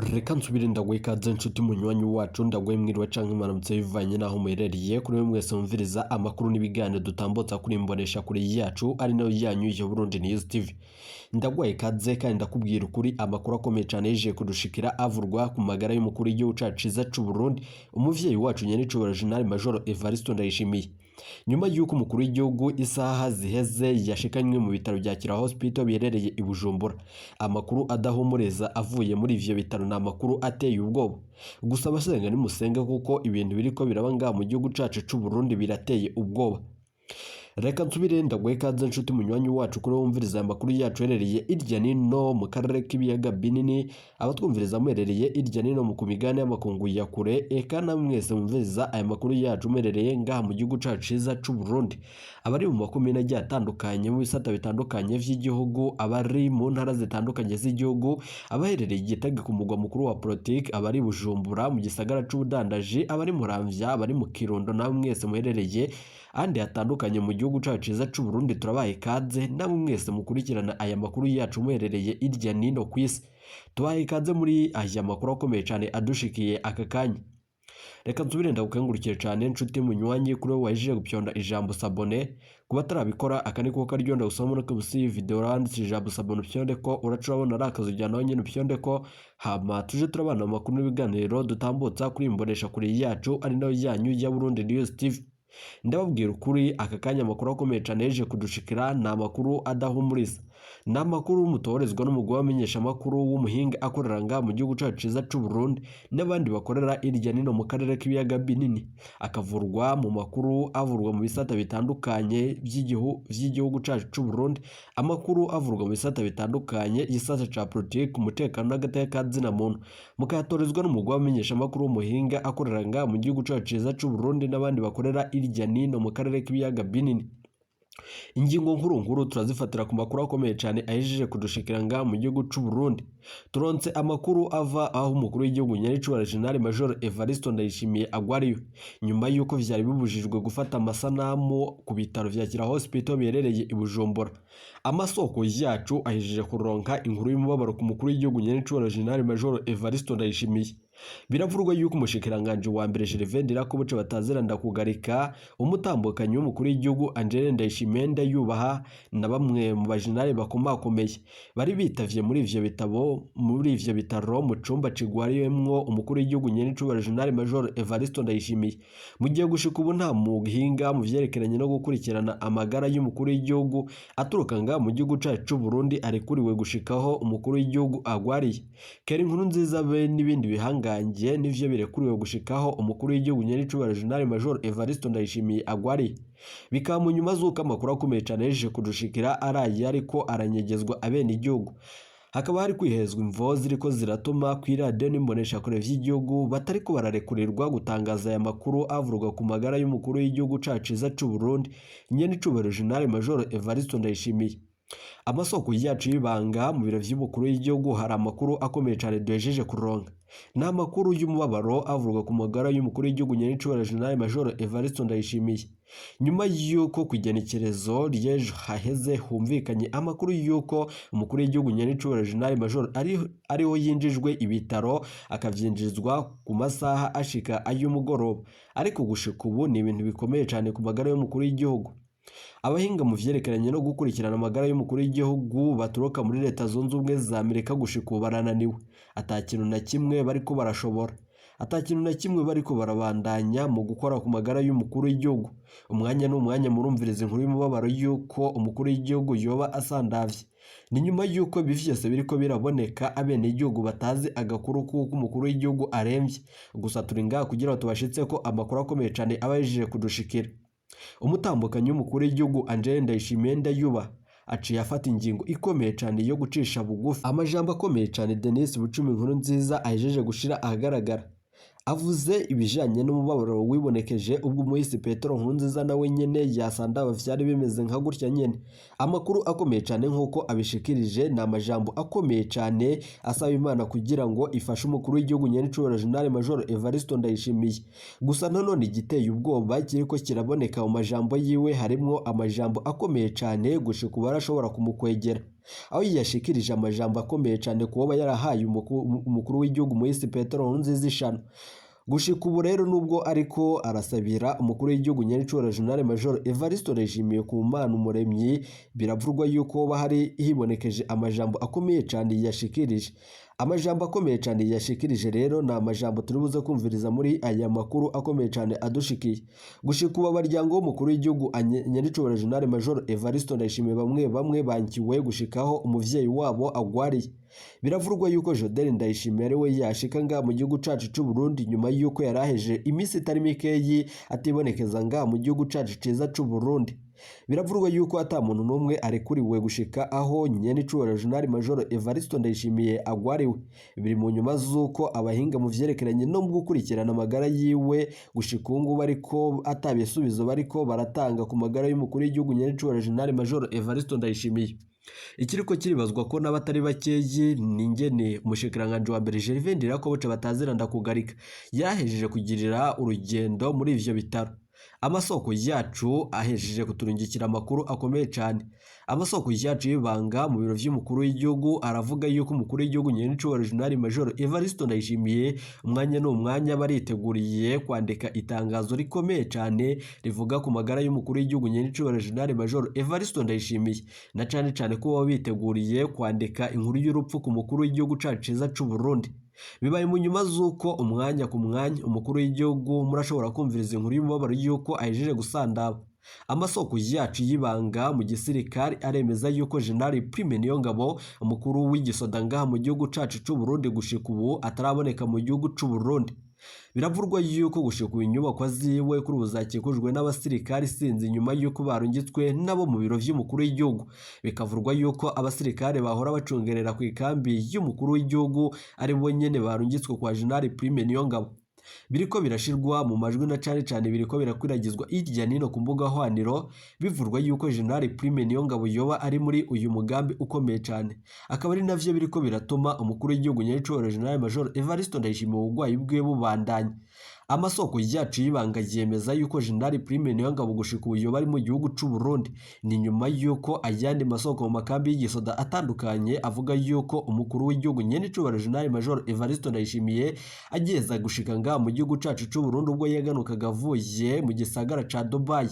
Reka nsubire ndaguhe ikaze nshuti munywanyi wacu ndaguhe mwiriwe canke mwaramutse bivanye naho muherereye kuri mwese mumviriza amakuru n'ibiganiro dutambutsa kuri mbonesha kuri yacu ari nayo yanyu ya Burundi News TV. Ndaguhe ikaze kandi ndakubwira ukuri amakuru akomeye cyane yije kudushikira avurwa ku magara y'umukuru w'igihugu cacu c'u Burundi umuvyeyi wacu nyene cubahiro General Major Evariste Ndayishimiye. Nyuma y'uko umukuru w'igihugu isaha ziheze yashikanywe mu bitaro bya Kira Hospital biherereye i Bujumbura, amakuru adahumureza avuye muri ivyo bitaro na makuru ateye ubwoba. Gusa abasenga ni musenge kuko ibintu biriko biraba nga mu gihugu cacu c'u Burundi birateye ubwoba. Reka nsubire ndaguhe ikaze nshuti munywanyi wacu kuri wumviriza amakuru yacu herereye irya nino mu karere k'ibiyaga binini, abatwumviriza muherereye irya nino mu kumigane y'amakungu ya kure, eka na mwese mumviriza aya makuru yacu muherereye ngaha mu gihugu cacu ciza c'u Burundi, abari mu makomine agiye atandukanye mu bisata bitandukanye vy'igihugu, abari mu ntara zitandukanye z'igihugu, abaherereye Gitega ku mugwa mukuru wa politique, abari Bujumbura mu gisagara c'ubudandaji, abari Muramvya, abari mu Kirundo, na mwese muherereye andi hatandukanye mu gihugu cacu ciza c'u Burundi, turabaye ikaze na mwese mukurikirana aya makuru yacu muherereye irya nino kwisi. Tubaye ikaze muri aya makuru akomeye cyane adushikiye aka kanya. Reka nsubire ndagukengurukire cyane nshuti munywanyi kuri wajije gupyonda ijambo sabone, kuba tarabikora akaniko karyo ndagusoma muri kubusi video randitse ijambo sabone pyonde ko uracurabona arakazo jyana nyine pyonde ko hama tuje turabana amakuru n'ibiganiro dutambutsa kuri mbonesha kuri yacu ari nayo yanyu ya Burundi News TV. Ndababwira ukuri aka kanya amakuru akomeye cyane yeje kudushikira na amakuru adahumuriza, na amakuru mutorezwa n'umugwa wamenyesha amakuru w'umuhinga akorera nga mu gihugu cacu ciza c'u Burundi n'abandi bakorera irya nino mu karere k'ibiyaga binini, akavurwa mu makuru avurwa mu bisata bitandukanye vy'igihugu cacu c'u Burundi, amakuru avurwa mu bisata bitandukanye igisata ca politique, umutekano n'agateka kazina muntu, mukatorezwa n'umugwa wamenyesha amakuru w'umuhinga akorera nga mu gihugu cacu ciza c'u Burundi n'abandi bakorera irya nino mu karere k'ibiyaga binini. Ingingo nkuru turazifatira ku makuru akomeye cyane ahejeje kudushikira nga mu gihugu c'u Burundi. Turonse amakuru ava aho umukuru w'igihugu nyene cubahiro General Major Evariste Ndayishimiye agwariwe nyuma yuko vyari bibujijwe gufata amasanamu ku bitaro vya Kira Hospital biherereye i Bujumbura. Amasoko yacu ahejeje kuronka inkuru y'umubabaro ku mukuru w'igihugu nyene cubahiro General Major Evariste Ndayishimiye. Biravurwa yuko umushikiranganje wa mbere Gervais Ndirakobuce bataziranda kugarika umutambukanyi w'umukuru w'igihugu Angela Ndayishimiye yubaha na bamwe mu bajenali bakomakomeye bari bitavye muri ivyo bitaro mu cumba cigwariyemwo umukuru w'igihugu nyene cubahiro General Major Evariste Ndayishimiye. Mu gihe gushika ubu nta muhinga mu vyerekeranye no gukurikirana amagara y'umukuru w'igihugu aturuka nga mu gihugu cacu c'u Burundi arekuriwe gushikaho umukuru w'igihugu agwariye. Kera inkuru nziza be n'ibindi bihanganje nivyo birekuriwe gushikaho umukuru w'igihugu nyene cubahiro General Major Evariste Ndayishimiye agwariye. Bikamu nyuma zuko amakuru akomeye cyane yeje kudushikira araye ariko aranyegezwa abene igihugu, hakaba hari kwihezwa imvo ziriko ziratuma kw'iradiyo n'imbonesha kure vy'igihugu batariko bararekurirwa gutangaza aya makuru avurwa ku magara y'umukuru w'igihugu cacu ciza c'u Burundi nyene cubahiro General Major Evariste Ndayishimiye. Amasoko yacu y'ibanga mu biro vy'umukuru w'igihugu hari amakuru akomeye cyane duhejeje kuronka, na amakuru y'umubabaro avurwa ku magara y'umukuru w'igihugu nyene cubahiro General Major Evariste Ndayishimiye. Nyuma yuko kwigenekerezo ryejo haheze humvikanye amakuru yuko umukuru w'igihugu nyene cubahiro General Major ariho yinjijwe ibitaro akavyinjizwa ku masaha ashika ay'umugoroba, ariko gushika ubu ni ibintu bikomeye cyane ku magara y'umukuru w'igihugu. Abahinga mu vyerekeranye no gukurikirana amagara y'umukuru w'igihugu baturuka muri leta zunze ubumwe za Amerika gushika ubu barananiwe, atakintu na kimwe bariko barashobora, atakintu na kimwe bariko barabandanya mu gukora ku magara y'umukuru w'igihugu. Umwanya n'umwanya murumviriza inkuru y'umubabaro yuko umukuru w'igihugu yoba asandavye, ni nyuma yuko bivyose biriko biraboneka abene igihugu batazi agakuru kuko umukuru w'igihugu aremvye. Gusa turi ngaha kugira ngo tubashitse ko amakuru akomeye cyane abajeje kudushikira. Umutambukanyi w'umukuru w'igihugu Angela Ndayishimiye yubaha aciye afata ingingo ikomeye cyane yo gucisha bugufi amajambo akomeye cyane Denis Bucumi inkuru nziza ahejeje gushira ahagaragara. Avuze ibijanye n'umubabaro wibonekeje ubwo umuhisi Petero Nkurunziza nawe nyene yasandaba vyari bimeze nka gutya nyene. Amakuru akomeye cyane nkuko abishikirije na amajambo akomeye cyane asaba Imana kugira ngo ifashe umukuru w'igihugu nyene cubahiro General Major Evariste Ndayishimiye. Gusa nanone igiteye ubwoba kiriko kiraboneka mu majambo yiwe harimwo amajambo akomeye cyane gushika ubu arashobora kumukwegera. aho yashikirije amajambo akomeye cyane kuba yarahaye umukuru w'igihugu Moise Petero Nkurunziza ishano. Gushika ubu rero nubwo ariko arasabira umukuru w'igihugu Nyenicura General Major Evariste Raba ku Mana umuremyi, biravurwa yuko bahari hibonekeje amajambo akomeye cyane yashikirije. Amajambo akomeye cyane yashikirije rero na amajambo turibuze kumviriza muri aya makuru akomeye cyane adushikiye. Gushika ubu abaryango w'umukuru w'igihugu Nyenicura General Major Evariste Raba bamwe bankiwe gushikaho umuvyeyi wabo agwariye. Biravurwa yuko Jodeli Ndayishimiye ariwe yashika nga mu gihugu cacu c'u Burundi nyuma yuko yaraheje imisi itari mikeyi atibonekeza nga mu gihugu cacu ciza c'u Burundi. Biravurwa yuko ata muntu numwe arekuriwe gushika aho Nyenicura General Major Evariste Ndayishimiye agwariwe. Biri mu nyuma zuko abahinga mu vyerekeranye no mu gukurikirana amagara yiwe gushika ubu bariko atabisubizo bariko baratanga ku magara y'umukuru w'igihugu Nyenicura General Major Evariste Ndayishimiye. Ikiriko kiribazwa ko n'abatari bakeyi ningene umushikiranganje wa mbere Evariste Raba boca bataziranda kugarika yahejeje kugirira urugendo muri ivyo bitaro. Amasoko yacu ahejeje kuturungikira amakuru akomeye cyane. Amasoko yacu y'ibanga mu biro vy'umukuru w'igihugu aravuga yuko umukuru w'igihugu Nyenicura General Major Evariste Ndayishimiye umwanya n'umwanya bariteguriye kwandika itangazo rikomeye cyane rivuga ku magara y'umukuru w'igihugu Nyenicura General Major Evariste Ndayishimiye, na cyane ko biteguriye kwandika inkuru y'urupfu ku mukuru w'igihugu cacu ciza c'u Burundi. Bibaye mu nyuma zuko umwanya ku mwanya umukuru w'igihugu murashobora kumviriza inkuru y'umubabaro yuko ahejeje gusandaba. Amasoko yacu y'ibanga mu gisirikare aremeza yuko General Prime Niyongabo umukuru w'igisoda ngaha mu gihugu cacu c'u Burundi gushika ubu ataraboneka mu gihugu c'u Burundi. Biravurwa yuko gushika inyubako ziwe kuri ubuzakikujwe n'abasirikari sinzi nyuma yuko barungitswe nabo mu biro vy'umukuru w'igihugu. Bikavurwa yuko abasirikare bahora bacungerera ku ikambi y'umukuru w'igihugu ari bo nyene barungitswe kwa General Prime Niyongabo. Biriko birashirwa mu majwi na cyane biriko birakwiragizwa irya nino ku mbuga hwaniro bivurwa yuko General Prime Niyongabo yoba ari muri uyu mugambi ukomeye cyane. Akaba ari navyo biriko biratuma umukuru w'igihugu Nyenicura General Major Evariste Ndayishimiye ubugwayi bwe bubandanya. Amasoko yacu y'ibanga yemeza yuko General Prime Niyongabo gushika ubu yoba ari mu gihugu c'u Burundi. Ni nyuma yuko ayandi masoko mu makambi y'igisoda atandukanye avuga yuko umukuru w'igihugu Nyenicura General Major Evariste Ndayishimiye ageza gushika nga mu gihugu cacu c'u Burundi ubwo yaganukaga avuye mu gisagara ca Dubai.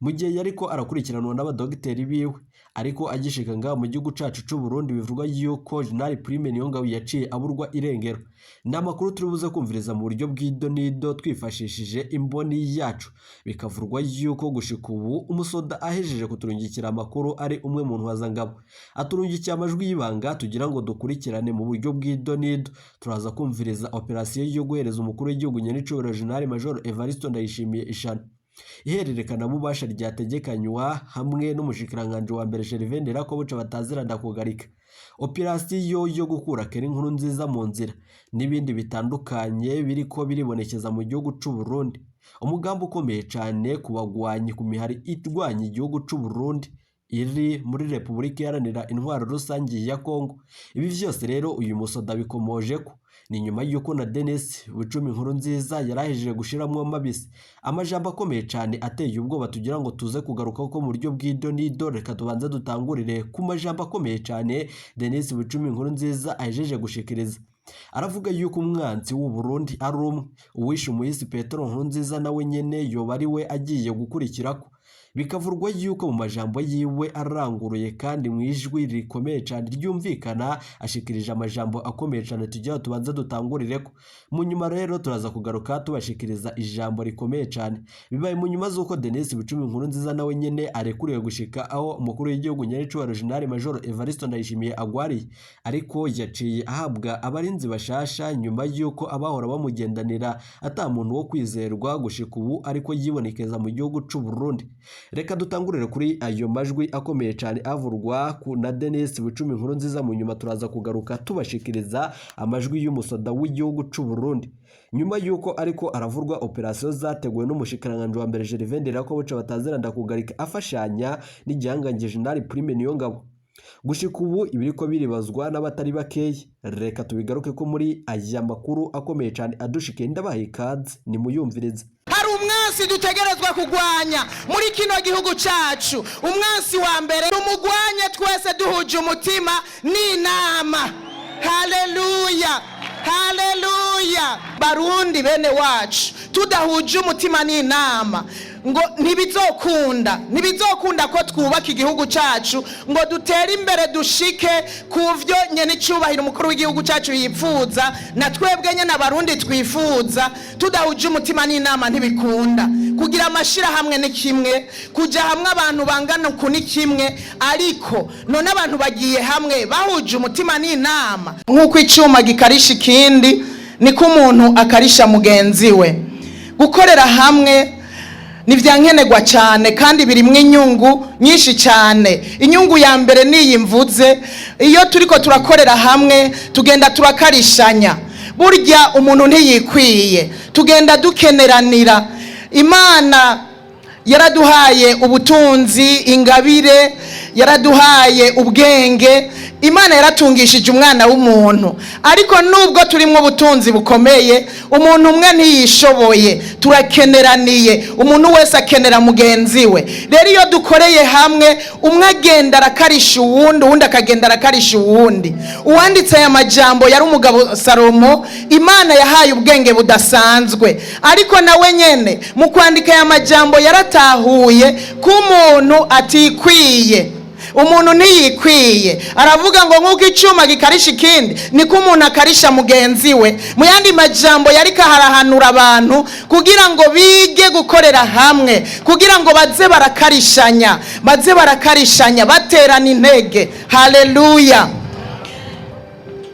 Mu gihe yariko arakurikiranwa n'abadogiteri biwe, ariko agishika nga mu gihugu cacu c'u Burundi bivugwa yuko General Prime Niyongabo yaciye aburwa irengero. N'amakuru turibuze kumviriza mu buryo bw'idonido twifashishije imboni yacu. Bikavurwa yuko gushika ubu umusoda ahejeje kuturungikira amakuru ari umwe mu ntwazangabo. Aturungikiye amajwi y'ibanga tugira ngo dukurikirane mu buryo bw'idonido. Turaza kumviriza operasiyo yo guhereza umukuru w'igihugu Nyenicura General Major Evariste Ndayishimiye ishano. Ihererekana mubasha ryategekanywa hamwe n'umushikiranganje wa mbere Evariste Raba boca bataziranda kugarika. Operasiyo yo gukura kera inkuru nziza mu nzira n'ibindi bitandukanye biriko biribonekeza mu gihugu c'u Burundi. Umugambi ukomeye cyane kubagwanyi ku mihari itwanya igihugu c'u Burundi iri muri Repubulika Iharanira Intwaro Rusange ya Kongo. Ibi vyose rero uyu musoda bikomoje ko ni nyuma yuko na Denis Bucumi inkuru nziza yarahejeje gushiramwo mabisi. Amajambo akomeye cyane ateye ubwoba tugira ngo tuze kugaruka ko mu buryo bw'idonido. Reka tubanze dutangurire ku majambo akomeye cyane Denis Bucumi inkuru nziza ahejeje gushikiriza. Aravuga yuko umwanzi w'u Burundi ari umwe, uwishe Moise Petero Nkurunziza nawe nyene yoba ari we agiye gukurikirako. Bikavurwa yuko mu majambo yiwe aranguruye kandi mu ijwi rikomeye cyane ryumvikana ashikirije amajambo akomeye cyane tugira tubanze dutangurireko. Mu nyuma rero turaza kugaruka tubashikiriza ijambo rikomeye cyane. Bibaye mu nyuma zuko Denis Bucumi inkuru nziza nawe nyene arekuriwe gushika aho umukuru w'igihugu Nyenicura General Major Evariste Ndayishimiye agwariye, ariko yaciye ahabwa abarinzi bashasha nyuma yuko abahora bamugendanira ata muntu wo kwizerwa gushika ubu ariko yibonekeza mu gihugu c'u Burundi. Reka dutangurire kuri ayo majwi akomeye cyane avurwa na Denis Bucumi inkuru nziza. Mu nyuma turaza kugaruka tubashikiriza amajwi y'umusoda w'igihugu c'u Burundi. Nyuma yuko ariko aravurwa operasiyo zateguwe n'umushikiranganje wa mbere Evariste Raba boca bataziranda kugarika afashanya n'igihanganje General Prime Niyongabo. Gushika ubu ibiriko biribazwa n'abatari bakeyi. Reka tubigaruke ko muri aya makuru akomeye cyane adushikiye. Ndabaha ikaze ni muyumvirize. Hari umwansi dutegerezwa kugwanya muri kino gihugu cacu. Umwansi wa mbere umugwanye twese duhuje umutima n'inama. Haleluya, haleluya. Barundi bene wacu, tudahuje umutima n'inama ngo ntibizokunda ko twubaka igihugu cyacu ngo dutere imbere dushike kuvyo nyene icubahiro umukuru w'igihugu cyacu yifuza, na twebwe nyene abarundi twifuza. Tudahuje umutima n'inama ntibikunda. Kugira amashira hamwe ni kimwe, kuja hamwe abantu bangana ku ni kimwe, ariko none abantu bagiye hamwe bahuje umutima n'inama. Nk'uko icuma gikarisha ikindi niko umuntu akarisha mugenzi we. Gukorera hamwe nivyankenerwa cyane kandi birimwe inyungu nyinshi cyane. Inyungu ya mbere niyi mvuze, iyo turiko turakorera hamwe tugenda turakarishanya. Burya umuntu ntiyikwiye, tugenda dukeneranira. Imana yaraduhaye ubutunzi, ingabire, yaraduhaye ubwenge. Imana yaratungishije umwana w'umuntu, ariko nubwo turimwo ubutunzi bukomeye, umuntu umwe ntiyishoboye, turakeneraniye. Umuntu wese akenera mugenzi we. Rero iyo dukoreye hamwe, umwe agenda arakarisha uwundi, uwundi akagenda arakarisha uwundi. Uwanditse aya majambo yari umugabo Salomo. Imana yahaye ubwenge budasanzwe, ariko nawe nyene mu kwandika aya majambo yaratahuye ko umuntu atikwiye. Umuntu ntiyikwiye. Aravuga ngo nk'uko icuma gikarisha ikindi niko umuntu akarisha mugenzi we. Mu yandi majambo yari kaharahanura abantu kugira ngo bige gukorera hamwe, kugira ngo baze barakarishanya baterana intege. Haleluya.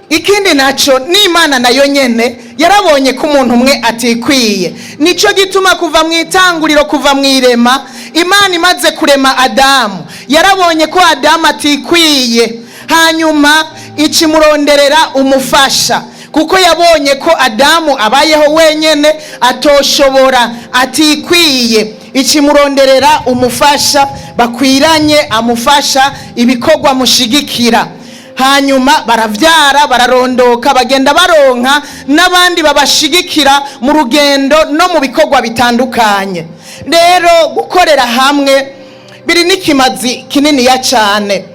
Ikindi naco ni Imana nayo nyene yarabonye ko umuntu umwe atikwiye. Nico gituma kuva mu itanguriro, kuva mu irema, Imana imaze kurema Adamu yarabonye ko Adamu atikwiye, hanyuma ikimuronderera umufasha, kuko yabonye ko Adamu abayeho wenyene atoshobora, atikwiye. Ikimuronderera umufasha bakwiranye, amufasha ibikorwa mushigikira. Hanyuma baravyara, bararondoka, bagenda baronka n'abandi babashigikira mu rugendo no mu bikorwa bitandukanye. Rero gukorera hamwe biri n'ikimazi kinini ya cyane.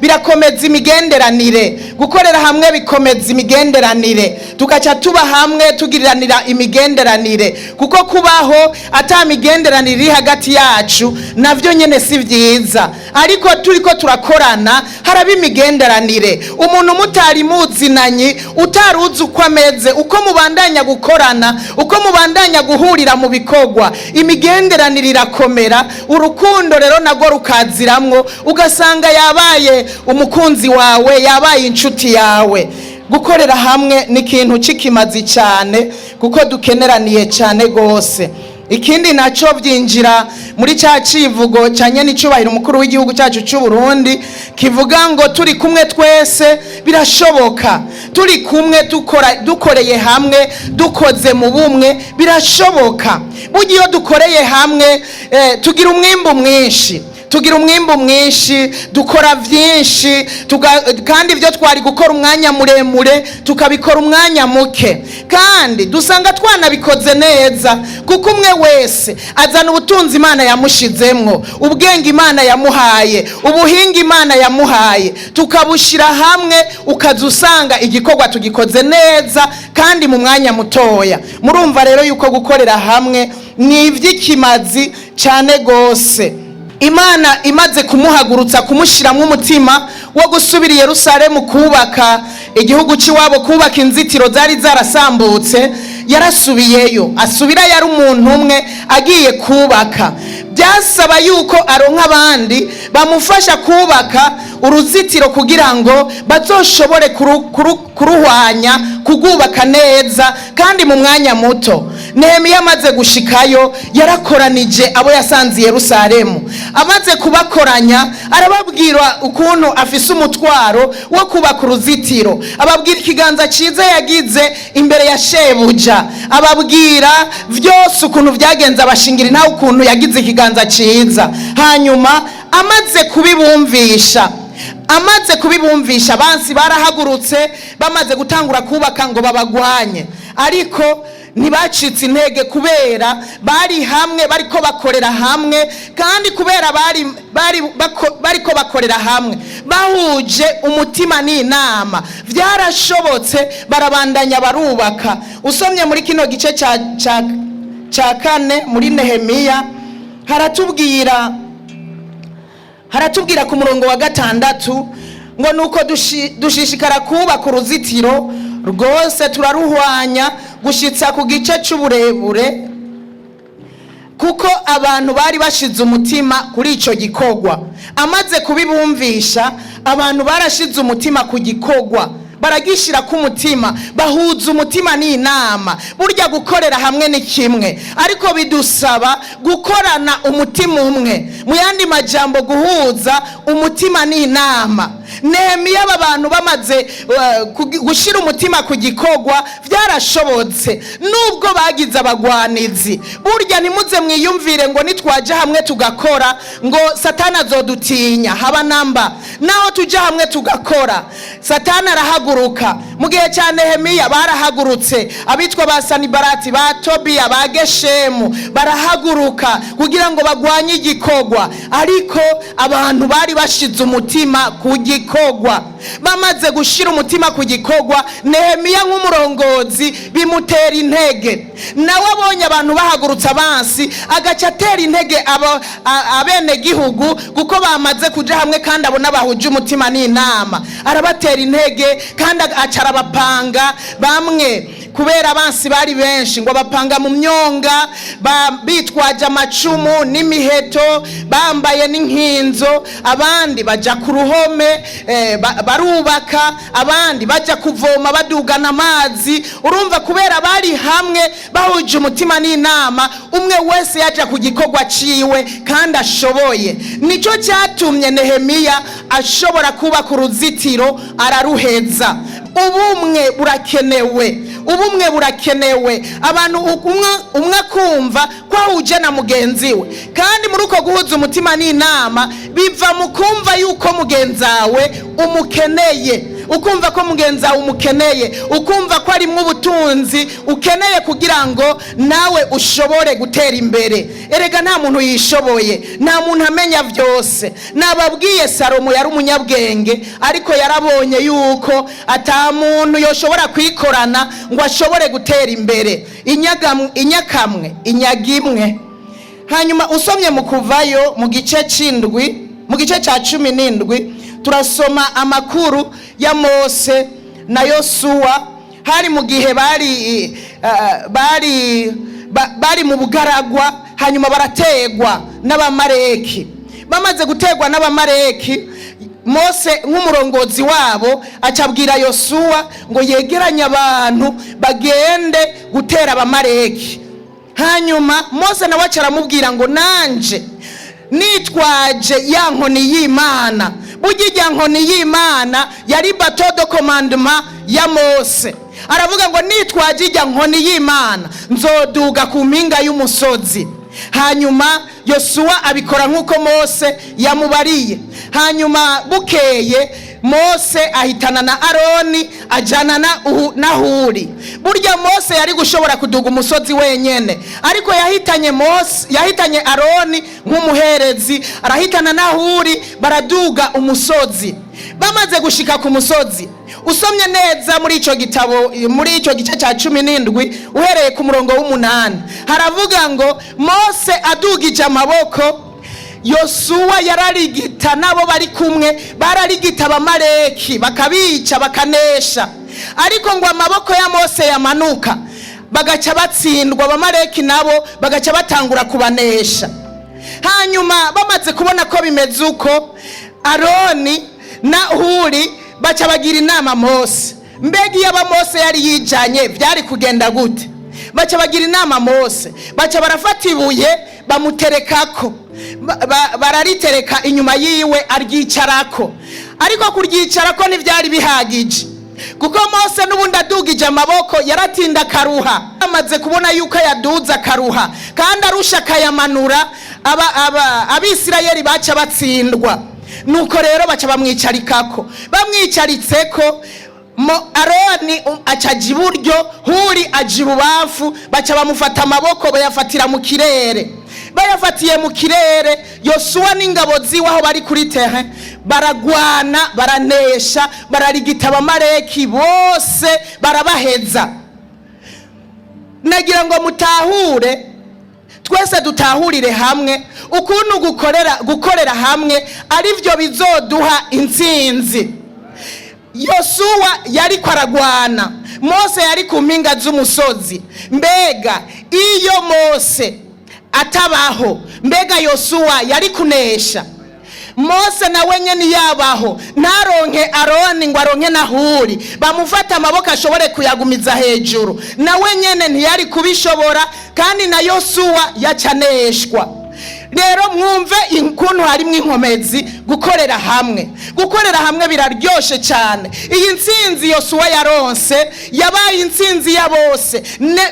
Birakomeza imigenderanire. Gukorera hamwe bikomeza imigenderanire, tugaca tuba hamwe tugiriranira imigenderanire, kuko kubaho ata migenderanire iri hagati yacu navyo nyene si vyiza. Ariko turiko turakorana haraba imigenderanire. Umuntu mutari muzinanye, utaruzi uko ameze, uko mubandanya gukorana, uko mubandanya guhurira mu bikorwa, imigenderanire irakomera. Urukundo rero nago rukaziramwo, ugasanga yabaye umukunzi wawe, yabaye inshuti yawe. Gukorera hamwe ni ikintu cikimazi cyane, kuko dukeneraniye cyane gose. Ikindi naco byinjira muri cya civugo cyanye n'icubahiro umukuru w'igihugu cyacu cy'u Burundi, kivuga ngo turi kumwe twese birashoboka. Turi kumwe dukoreye hamwe, dukoze mu bumwe birashoboka. Burya iyo dukoreye hamwe tugira umwimbu mwinshi, dukora vyinshi, kandi ibyo twari gukora umwanya muremure tukabikora umwanya muke, kandi dusanga twanabikoze neza, kuko umwe wese azana ubutunzi Imana yamushizemwo, ubwenge Imana yamuhaye, ubuhinga Imana yamuhaye, tukabushira hamwe, ukazusanga igikorwa tugikoze neza kandi mu mwanya mutoya. Murumva rero yuko gukorera hamwe ni ivy'ikimazi cyane gose. Imana imaze kumuhagurutsa, kumushiramwo umutima wo gusubira i Yerusalemu kubaka igihugu ciwabo, kubaka inzitiro zari zarasambutse, yarasubiyeyo. Asubira yari umuntu umwe agiye kubaka. Byasaba yuko aronka abandi bamufasha kubaka uruzitiro kugira ngo bazoshobore kuruhwanya, kugubaka neza kandi mu mwanya muto. Nehemiya amaze gushikayo yarakoranije abo yasanze i Yerusalemu. Amaze kubakoranya arababwira ukuntu afise umutwaro wo kubaka uruzitiro, ababwira ikiganza ciza yagize imbere ya shebuja, ababwira vyose ukuntu vyagenze, abashingira nawe ukuntu yagize ikiganza ciza. Hanyuma amaze kubibumvisha abansi barahagurutse, bamaze gutangura kubaka ngo babagwanye. Ariko ntibacitse intege kubera bari hamwe bariko bakorera hamwe, kandi kubera bariko bakorera hamwe bahuje umutima n'inama vyarashobotse barabandanya barubaka. Usomye muri kino gice ca kane muri Nehemiya haratubwira ku murongo wa 6 ngo nuko dushishikara kubaka uruzitiro rwose turaruhwanya gushitsa ku gice c'uburebure, kuko abantu bari bashize umutima kuri ico gikorwa. Amaze kubibumvisha, abantu barashize umutima ku gikorwa, baragishira ku mutima, bahuza umutima n'inama. Burya gukorera hamwe ni kimwe, ariko bidusaba gukorana umutima umwe, mu yandi majambo guhuza umutima n'inama. Nehemiya aba bantu bamaze gushira umutima ku gikorwa vyarashobotse, nubwo bagize abagwanizi. Burya nimuze mwiyumvire ngo nitwaje hamwe tugakora ngo Satani azodutinya, haba namba. Naho tuja hamwe tugakora Satani arahaguruka. Mu gihe cya Nehemiya barahagurutse, abitwa ba Sanibarati, ba Tobiya, ba Geshemu barahaguruka kugira ngo bagwanye igikorwa, ariko abantu bari bashize umutima ku gikorwa. Bamaze gushira umutima ku gikorwa, Nehemiya nk'umurongozi bimutera intege. Nawe abonye abantu bahagurutse abansi, agaca atera intege abene gihugu, kuko bamaze kuja hamwe kandi abona bahuje umutima n'inama. Arabatera intege kandi acarabapanga bamwe, kubera abansi bari benshi, ngo bapanga mu myonga bitwaje amacumu n'imiheto, bambaye n'inkinzo. Abandi baja ku ruhome barubaka, abandi baja kuvoma badugana amazi. Urumva kubera bari hamwe bahuje umutima n'inama, umwe wese yaja ku gikorwa ciwe kandi ashoboye. Nico cyatumye Nehemiya ashobora kubaka uruzitiro araruheza. Ubumwe burakenewe, abantu umwe kumva ko ahuje na mugenzi we, kandi muri uko guhuza umutima n'inama biva mu kumva yuko mugenzawe umukeneye, ukumva ko mugenzawe umukeneye, ukumva ko ari mu butunzi ukeneye kugira ngo nawe ushobore gutera imbere. Erega nta muntu yishoboye, nta muntu amenya byose. Nababwiye Salomo yari umunyabwenge, ariko yarabonye yuko ata muntu yoshobora kwikorana ngo ashobore gutera imbere. Inyakamwe inyagimwe. Hanyuma usomye mu Kuvayo mu gice c'indwi, mu gice ca 17, turasoma amakuru ya Mose na Yosuwa. Hari mu gihe bari mu bugaragwa, hanyuma barategwa n'abamareki. Bamaze gutegwa n'abamareki, Mose nk'umurongozi wabo acabwira Yosuwa ngo yegeranye abantu bagende gutera abamareki. Hanyuma Mose nawe acaramubwira ngo nanje nitwaje ya nkoni y'Imana. Burya nkoni y'Imana yari bateau de commandement ya Mose. Aravuga ngo nitwaje ijya nkoni y'Imana nzoduga ku mpinga y'umusozi. Hanyuma Yosuwa abikora nk'uko Mose yamubariye. Hanyuma bukeye Mose ahitana na Aroni ajana na Huri. Burya Mose yari gushobora kuduga umusozi wenyene, ariko yahitanye Aroni nk'umuherezi, arahitana na Huri, baraduga umusozi. Bamaze gushika ku musozi, usomye neza muri ico gitabo, muri ico gice ca 17 uhereye ku murongo w'8, haravuga ngo Mose adugije amaboko, Yosuwa yararigita nabo bari kumwe, bararigita abamareki bakabica bakanesha. Ariko ngo amaboko ya Mose yamanuka, bagaca batsindwa, abamareki nabo bagaca batangura kubanesha. Hanyuma bamaze kubona ko bimeze uko, Aroni na Huri baca bagira inama Mose. Mbega iyo Mose yari yijanye vyari kugenda gute? Baca bagira inama Mose, baca barafata ibuye bamuterekako, bararitereka inyuma yiwe aryicarako. Ariko kuryicarako ntivyari bihagije, kuko Mose n'ubundi adugije amaboko yaratinda akaruha. Amaze kubona yuko yaduza akaruha kandi arusha akayamanura, Abisirayeli baca batsindwa. Nuko rero baca bamwicarikako, bamwicaritseko Aroni acaja iburyo, Huri aja ibubafu, baca bamufata amaboko bayafatira mu kirere. Bayafatiye mu kirere, Yosuwa n'ingabo ziwe aho bari kuri terrain baragwana, baranesha, bararigita abamaleki bose, barabaheza. Nagira ngo mutahure, twese dutahurire hamwe ukuntu gukorera hamwe ari byo bizoduha intsinzi. Yosuwa yari kwaragwana, Mose yari ku mpinga z'umusozi. Mbega iyo Mose atabaho, mbega Yosuwa yari kunesha? Mose nawe nyene yabaho, ntaronke Aroni ngo aronke na Huri, bamufata amaboko ashobore kuyagumiza hejuru, nawe nyene ntiyari kubishobora, kandi na Yosuwa yacaneshwa. Rero mwumve ukuntu harimwo inkomezi gukorera hamwe. Gukorera hamwe biraryoshe cyane. Iyi ntsinzi Yosuwa yaronse yabaye intsinzi ya bose.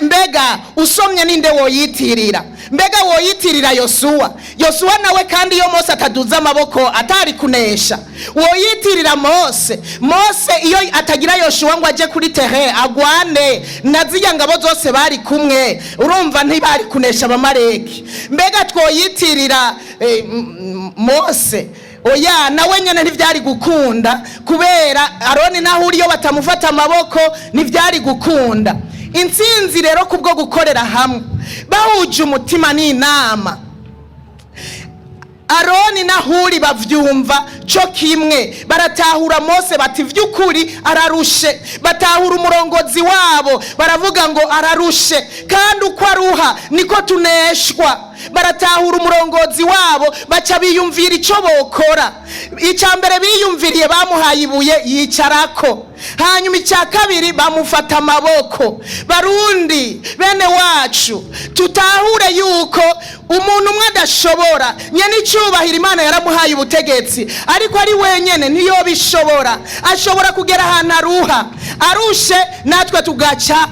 Mbega usomye ninde woyitirira? Mbega woyitirira Yosuwa? Yosuwa nawe kandi iyo Mose ataduza amaboko atari kunesha. Woyitirira Mose? Mose iyo atagira Yosuwa ngo aje kuri terrain agwane naziya ngabo zose bari kumwe, urumva ntibari kunesha abamaleki. Mbega twoyitirira Mose? Oya, nawe nyene ntivyari gukunda, kubera Aroni na Huri iyo batamufata amaboko ntivyari gukunda. Intsinzi rero kubwo gukorera hamwe, bahuje umutima n'inama. Aroni na Huri bavyumva cyo kimwe, baratahura Mose bati vy'ukuri ararushe, batahura umurongozi wabo baravuga ngo ararushe, kandi uko aruha niko tuneshwa. Baratahura umurongozi wabo, baca biyumvira ico bokora. Icambere biyumviriye bamuhaye ibuye yicarako, hanyuma icya kabiri bamufata amaboko. Barundi bene wacu, tutahure yuko umuntu umwe adashobora. Nyene icubahiro Imana yaramuhaye ubutegetsi, ariko ari wenyene niyo bishobora. Ashobora kugera ahantu aruha, arushe natwe tugaca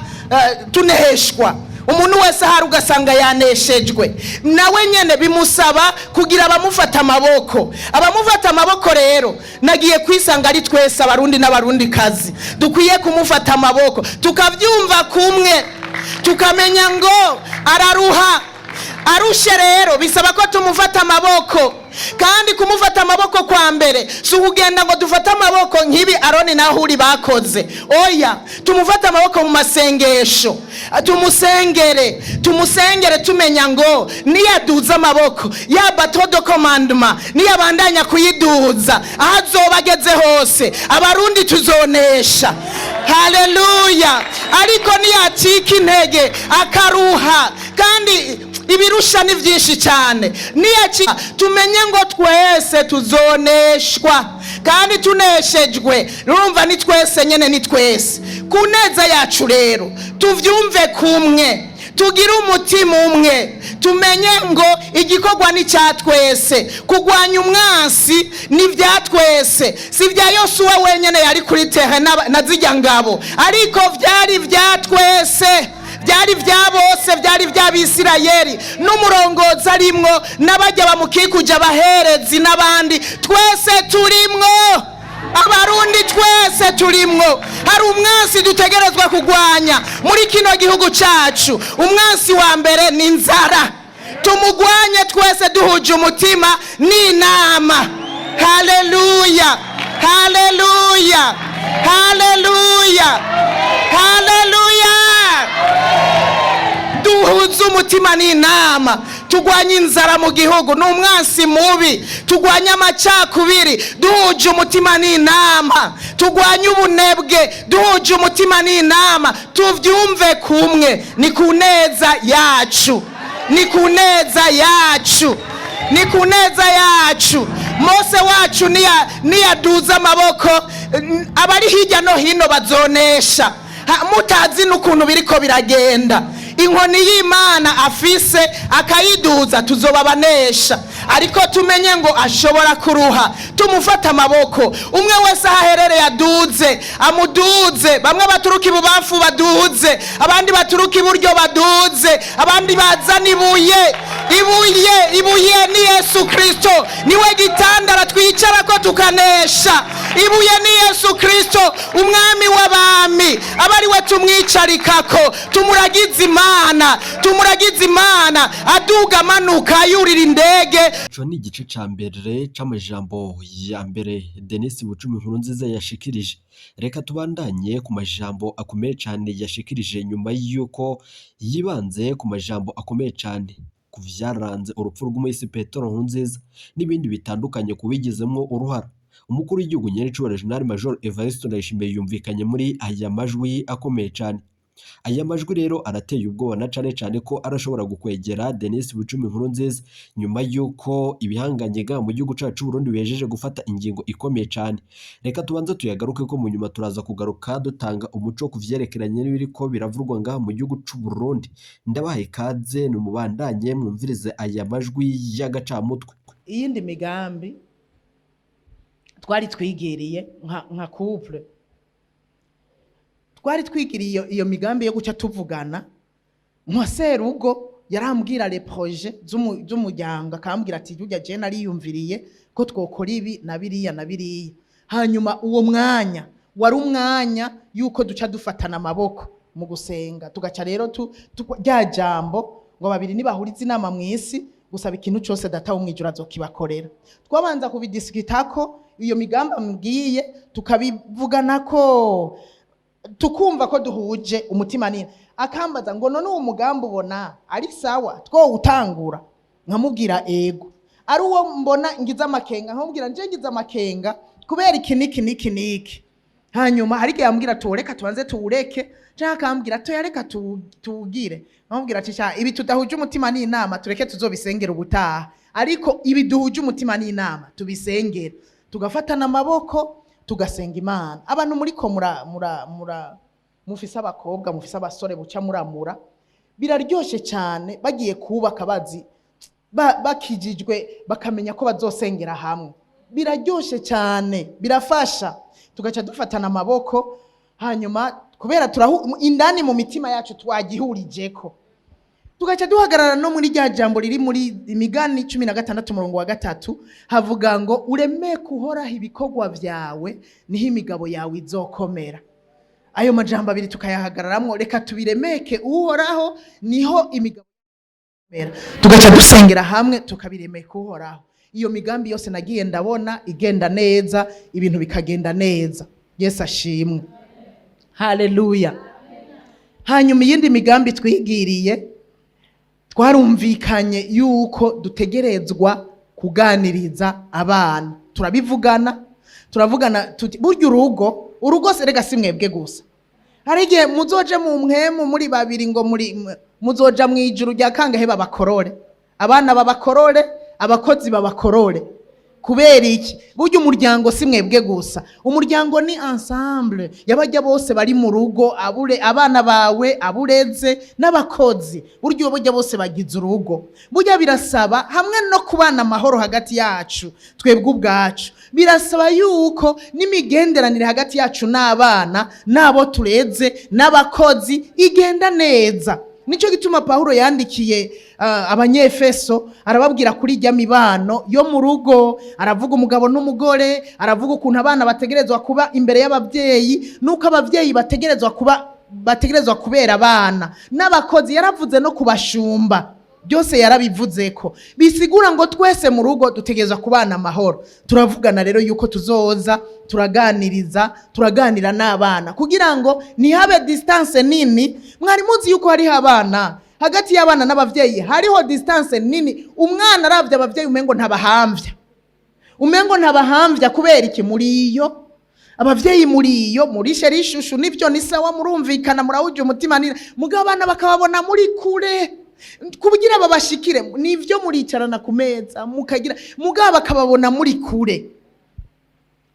tuneheshwa. Umuntu wese hari ugasanga yaneshejwe, nawe nyene bimusaba kugira abamufata amaboko. Abamufata amaboko rero nagiye kwisanga ari twese abarundi n'abarundi kazi dukwiye kumufata amaboko, tukavyumva kumwe, tukamenya ngo araruha. Arushe rero bisaba ko tumufata amaboko, kandi kumufata amaboko kwa mbere si ukugenda ngo dufate amaboko nk'ibi Aroni na Huri bakoze. Oya, tumufata amaboko mu masengesho, tumusengere tumenya ngo niyaduza amaboko ya bateau de commandement niyabandanya kuyiduza aho azoba ageze hose abarundi tuzonesha. Haleluya! Ariko niyacika intege akaruha, kandi ibirusha ni byinshi cyane, tumenye ngo twese tuzoneshwa, kandi tuneshejwe. Urumva ni twese nyene, ni twese kuneza yacu. Rero tuvyumve kumwe, tugire umutima umwe, tumenye ngo igikorwa ni cya twese. Kugwanya umwansi ni vya twese, si vya Yosuwa wenyene yari kuri terrain na zijya ngabo, ariko vyari vya twese, byari vya bose, byari vya Bisirayeli n'umurongozi arimwo n'abajya bamukikuja abaherezi n'abandi. Twese turimwo, abarundi twese turimwo. Hari umwansi dutegerezwa kugwanya muri kino gihugu cacu. Umwansi wa mbere ni inzara, tumugwanye twese duhuje umutima n'inama. Haleluya, haleluya, haleluya, haleluya. Duhuze umutima n'inama, tugwanye inzara mu gihugu, n'umwansi mubi. Tugwanye amacakubiri duhuje umutima n'inama, tugwanye ubunebwe duhuje umutima n'inama. Tuvyumve kumwe, ni kuneza yacu, ni kuneza yacu, ni kuneza yacu. Mose wacu niyaduza amaboko, abari hirya no hino bazonesha. Mutazi n'ukuntu biriko biragenda. Inkoni y'Imana afise akayiduza tuzoba banesha, ariko tumenye ngo ashobora kuruha. Tumufata amaboko, umwe wese aherereye aduze, amuduze. Bamwe baturuka ibubafu baduze, abandi baturuka iburyo baduze, abandi bazana ibuye. Ibuye ni Yesu Kristo, niwe gitandara twicarako tukanesha. Ibuye ni Yesu Kristo, umwami w'abami, aba ari we tumwicarikako, tumuragize Imana, aduga amanuka yurira indege. Ico ni igice ca mbere c'amajambo ya mbere Denis Bucumi Nkurunziza yashikirije. Reka tubandanye ku majambo akomeye cane yashikirije nyuma yuko yibanze ku majambo akomeye cane ku vyaranze urupfu rw'umuhisi Petero Nkurunziza n'ibindi bitandukanye kubigizemwo uruhara. Umukuru w'igihugu Nyenicubahiro General Major Evariste Raba yumvikanye muri aya majwi akomeye cane. Aya majwi rero arateye ubwoba na cane ko arashobora gukwegera Denis Bucumi Nkurunziza nyuma yuko ibihanganye ga mu gihugu cacu Burundi bejeje gufata ingingo ikomeye cane. Reka tubanze tuyagaruke ko mu nyuma turaza kugaruka dutanga umuco ku vyerekeranye n'ibiriko biravurwa ngaha mu gihugu c'u Burundi. Ndabahaye ikaze ni mubandanye mwumvirize aya majwi y'agacamutwe. Iyindi migambi twari twigiriye nka couple, twari twigiriye iyo migambi yo guca tuvugana. Nka serugo yarambwira les projets z'umuryango, akambwira ati jya je nariyumviriye ko twokora ibi na biriya na biriya. Hanyuma uwo mwanya wari umwanya yuko duca dufatana amaboko mu gusenga, tugaca rero rya jambo ngo babiri nibahuriza inama mw'isi gusaba ikintu cyose data wo mwijuru azokibakorera. Twabanza kubidiskitako iyo migambi ambwiye, tukabivuganako, tukumva ko duhuje umutima nini. Akambaza ngo none uwo mugambi ubona ari sawa two utangura? Nkamubwira ego. Ari uwo mbona ngize amakenga, nkamubwira nje ngize amakenga kubera iki niki. Hanyuma hari igihe yambwira tureka tubanze tuwureke, cyangwa akambwira yareka tuwugire. Nkamubwira ati ibi tudahuje umutima n'inama tureke tuzobisengera ubutaha, ariko ibi duhuje umutima n'inama tubisengera, tugafatana amaboko tugasenga Imana. Abantu muri ko mufise abakobwa, mufise abasore buca muramura, biraryoshe cyane bagiye kubaka bazi bakijijwe bakamenya ko bazosengera hamwe. Biraryoshe cyane, birafasha. Tugaca dufatana amaboko, hanyuma kubera indani mu mitima yacu twagihurijeko, tugaca duhagarara no muri rya jambo riri muri Imigani 16:3 havuga ngo ureme kuhoraho ibikorwa vyawe niho imigabo yawe izokomera. Ayo majambo abiri tukayahagararamwo, reka tubiremeke uhoraho niho imigabo ikomera. Tugaca dusengera hamwe tukabiremeka uhoraho. Iyo migambi yose nagiye ndabona igenda neza, ibintu bikagenda neza. Yesu ashimwe. Haleluya. Hanyuma iyindi migambi twigiriye, twarumvikanye yuko dutegerezwa kuganiriza abana. Turavugana tuti burya urugo serega si mwebwe gusa. Hari igihe muzoje mu mwemu muri babiri ngo muzoja mu ijuru rya kangahe babakorore, abana babakorore, abakozi babakorore. Kubera iki? Burya umuryango si mwebwe gusa, umuryango ni ensemble y'abajya bose bari mu rugo, abana bawe, abureze n'abakozi. Burya bose bagize urugo. Burya birasaba hamwe no kubana amahoro hagati yacu twebwe ubwacu, birasaba yuko n'imigenderanire hagati yacu n'abana n'abo tureze n'abakozi igenda neza. Nico gituma Paulo yandikiye abanyefeso arababwira kuri ijya mibano yo mu rugo, aravuga umugabo n'umugore, aravuga ukuntu abana bategerezwa kuba imbere y'abavyeyi, nuko abavyeyi bategerezwa kubera abana, n'abakozi yaravuze no kubashumba. Byose yarabivuze ko bisigura ngo twese mu rugo dutegerezwa kubana amahoro. Turavugana rero yuko tuzoza turaganira n'abana kugira ngo ntihabe distance nini. Mwari muzi yuko hariho abana hagati y'abana n'abavyeyi, hariho distance nini. Umwana aravye abavyeyi umengo ntabahambya kubera iki? Muriyo abavyeyi muri sherishushu nivyo ni sawa, murumvikana, murawuje umutima nini, mugabo abana bakababona muri kure kubugira babashikire. Nivyo muricarana ku meza mukagira, mugabo bakababona muri kure.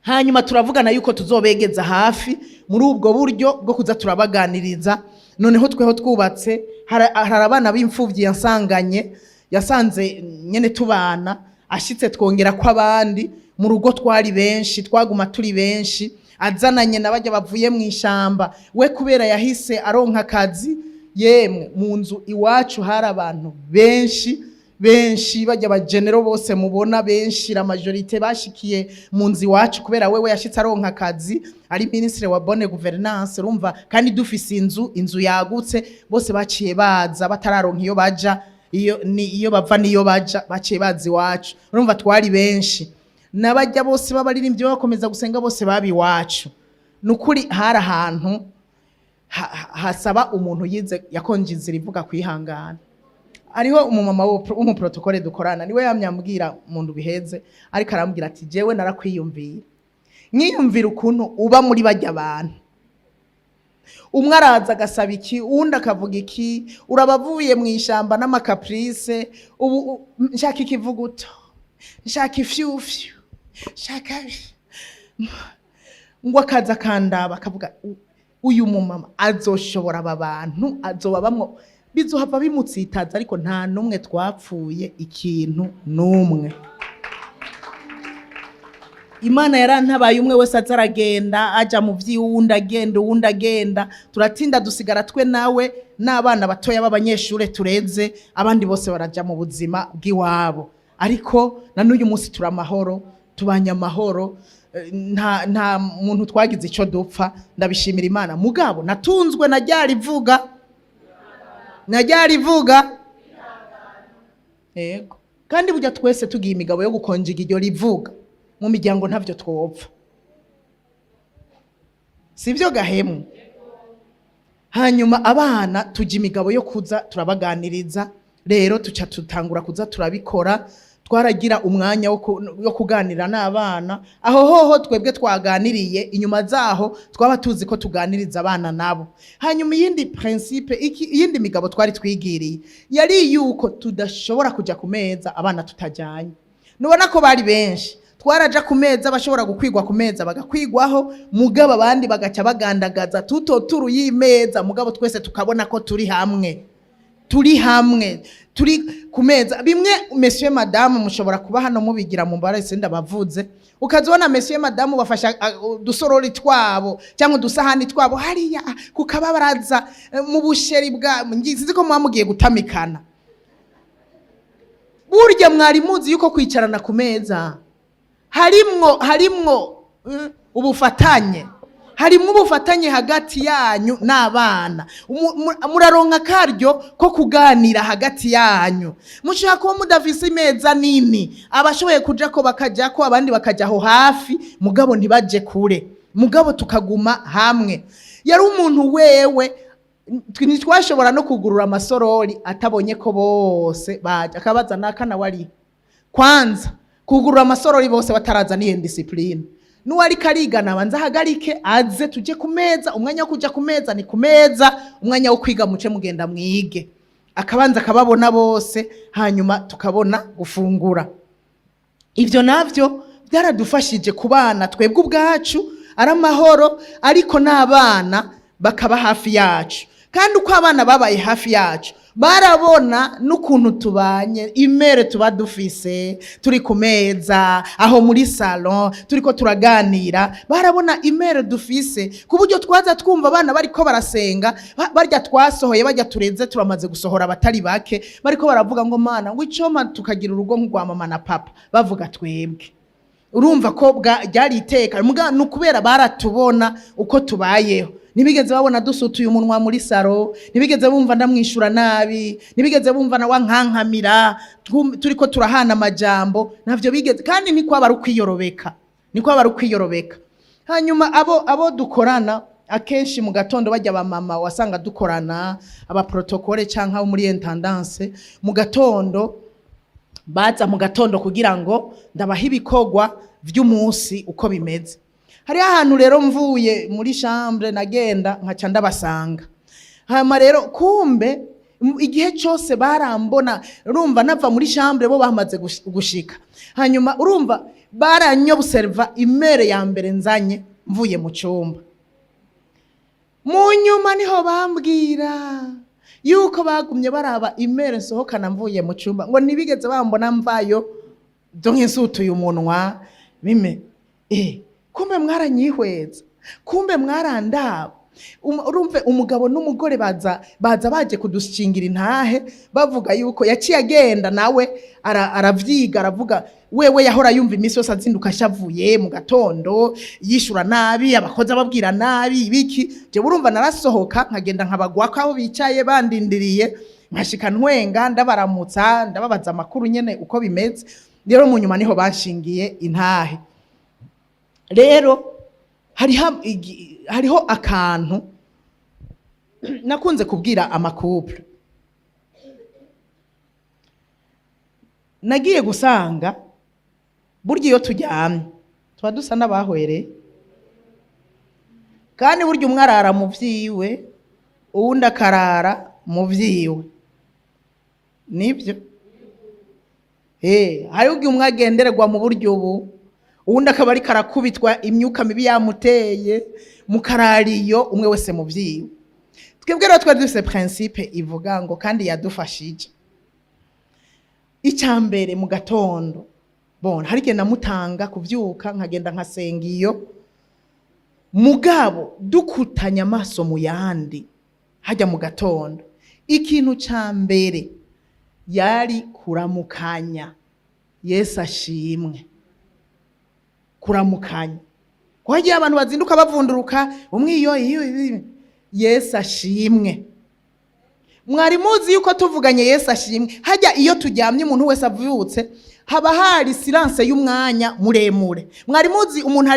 Hanyuma turavugana yuko tuzobegeza hafi muri ubwo buryo bwo kuza turabaganiriza. Noneho tweho twubatse, hari abana b'imfuvyi yasanze nyene tubana, ashitse twongera ko abandi mu rugo twari benshi, twaguma turi benshi, azananye nabajya bavuye mu ishamba. We kubera yahise aronka akazi, yemwe mu nzu iwacu hari abantu benshi benshi bajya abagenero bose mubona benshi la majorite bashikiye mu nzi wacu kubera wewe yashitse aronka akazi ari ministre wa bonne gouvernance urumva kandi dufise inzu yagutse bose baciye baza batararonka iyo baja iyo bava niyo baja baciye bazi wacu urumva twari benshi nabajya bose babaririmbye bakomeza gusenga bose babi wacu nukuri hari ahantu hasaba umuntu yize yakonje inzira ivuga kwihangana ariho umumama w'umuprotokole dukorana niwe yamyambwira umuntu biheze ariko arambwira ati jewe narakwiyumvira nkiyumvira ukuntu uba muri bajya abantu umwe araza agasaba iki uwundi akavuga iki urabavuye mu ishamba n'amakaprice ubu nshaka ikivuguto nshaka ifyufyu nshaka ngo akaza kandaba akavuga uyu mumama azoshobora aba bantu azobabamwo bizohava bimutsitaza ariko nta numwe twapfuye ikintu numwe Imana yarantabaye umwe wese azaragenda aja mu vy'uwundi agenda turatinda dusigara twe nawe n'abana batoya b'abanyeshure tureze abandi bose baraja mu buzima bw'iwabo ariko na n'uyu munsi turamahoro tubanya amahoro nta muntu twagize ico dupfa ndabishimira Imana mugabo natunzwe najyarivuga yego kandi burya twese tugiye imigabo yo gukonjiga iryo rivuga mu miryango ntavyo twopfa sivyo gahemu hanyuma abana tujya imigabo yo kuza turabaganiriza rero tuca tutangura kuza turabikora twaragira umwanya wo kuganira n'abana aho hoho twebwe twaganiriye inyuma zaho twaba tuzi ko tuganiriza abana nabo hanyuma iyindi principe iyindi migabo twari twigiriye yari yuko tudashobora kuja ku meza abana tutajanye nubona ko bari benshi twaraja ku meza bashobora gukwigwa ku meza bagakwigwaho mugabo abandi bagaca bagandagaza turu y'imeza mugabo twese tukabona ko turi hamwe turi ku meza bimwe monsieur madame mushobora kuba hano mubigira mu mbara isenda bavuze ukazibona monsieur madame bafasha dusorori twabo cyangwa dusahani twabo hariya kukababaraza mu busheri bwa ngizi ko mwamugiye gutamikana burya mwari muzi yuko kwicarana ku meza harimwo ubufatanye hagati yanyu n'abana muraronka karyo ko kuganira hagati yanyu mushaka kuba mudafise imeza nini abashoboye kuja ko bakajya ko abandi bakajya aho hafi mugabo ntibaje kure mugabo tukaguma hamwe yari umuntu wewe ntitwashobora no kugurura amasorori atabonye ko bose baje akabaza nakana wari kwanza kugurura amasorori bose bataraza niye discipline nuwari karigana abanza hagarike aze tuje ku meza umwanya wo kuja ku meza ni ku meza umwanya wo kwiga muce mugenda mwige akabanza kababona bose hanyuma tukabona gufungura ivyo navyo byaradufashije kubana twebwe ubwacu ari amahoro ariko n'abana bakaba hafi yacu kandi uko abana babaye hafi yacu barabona n'ukuntu tubanye imere tuba dufise turi ku meza aho muri salon turiko turaganira barabona imere dufise ku buryo twaza twumva abana bariko barasenga barya twasohoye barya tureze turamaze gusohora abatari bake bariko baravuga ngo mana ngo icoma tukagira urugo nk'rwa mama na papa bavuga twebwe urumva ko byari iteka nukubera baratubona uko tubayeho nibigeze babona dusutuye umunwa muri saro nibigeze bumva ndamwishura nabi nibigeze bumva na wankankamira turiko turahana amajambo navyo bigeze kandi niko aba ari ukwiyorobeka hanyuma abo dukorana akenshi mu gatondo bajya ba mama wasanga dukorana aba protocole canka muri intendance mu gatondo baza mu gatondo kugira ngo ndabaha ibikogwa vy'umunsi uko bimeze hari ahantu rero mvuye muri chambre nagenda nkaca ndabasanga hama rero kumbe igihe cyose barambona urumva nava muri chambre bo bamaze gushika hanyuma urumva baranyobserva imere ya mbere nzanye mvuye mu cyumba mu nyuma niho bambwira yuko bagumye baraba imere nsohokana mvuye mu cyumba ngo nibigeze bambona mvayo donke nsutuye umunwa bime kumbe mwaranyihweza kumbe mwarandaba urumve umugabo n'umugore baza baje kudushingira intahe bavuga yuko yaciye agenda nawe aravyiga aravuga wewe yahora yumva imisi yose azinduka ashavuye mu gatondo yishura nabi abakozi ababwira nabi ibiki je urumva narasohoka nkagenda nkabagwako aho bicaye bandindiriye nkashika ntwenga ndabaramutsa ndababaza amakuru nyene uko bimeze rero mu nyuma niho banshingiye intahe rero hariho akantu nakunze kubwira amakupure nagiye gusanga burya iyo turyamye tuba dusa n'abahwereye kandi burya umwe arara mu vyiwe uwundi akarara mu vyiwe nibyo hariho igihe umwe agendererwa mu buryo ubu uwundi akaba ariko arakubitwa imyuka mibi yamuteye mukarariyo umwe wese mu vyiwe twebwe rero twari dufise principe ivuga ngo kandi yadufashije icyambere mu gatondo bona hari igihe namutanga kuvyuka nkagenda nkasenga iyo mugabo dukutanya amaso mu yandi hajya mu gatondo ikintu ca mbere yari kuramukanya Yesu ashimwe kuramukanya kwagiye abantu bazinduka bavunduruka umwe iyo Yesu ashimwe mwari muzi yuko tuvuganye Yesu ashimwe hajya iyo turyamye umuntu wese avyutse haba hari silence y'umwanya muremure mwari muzi umuntu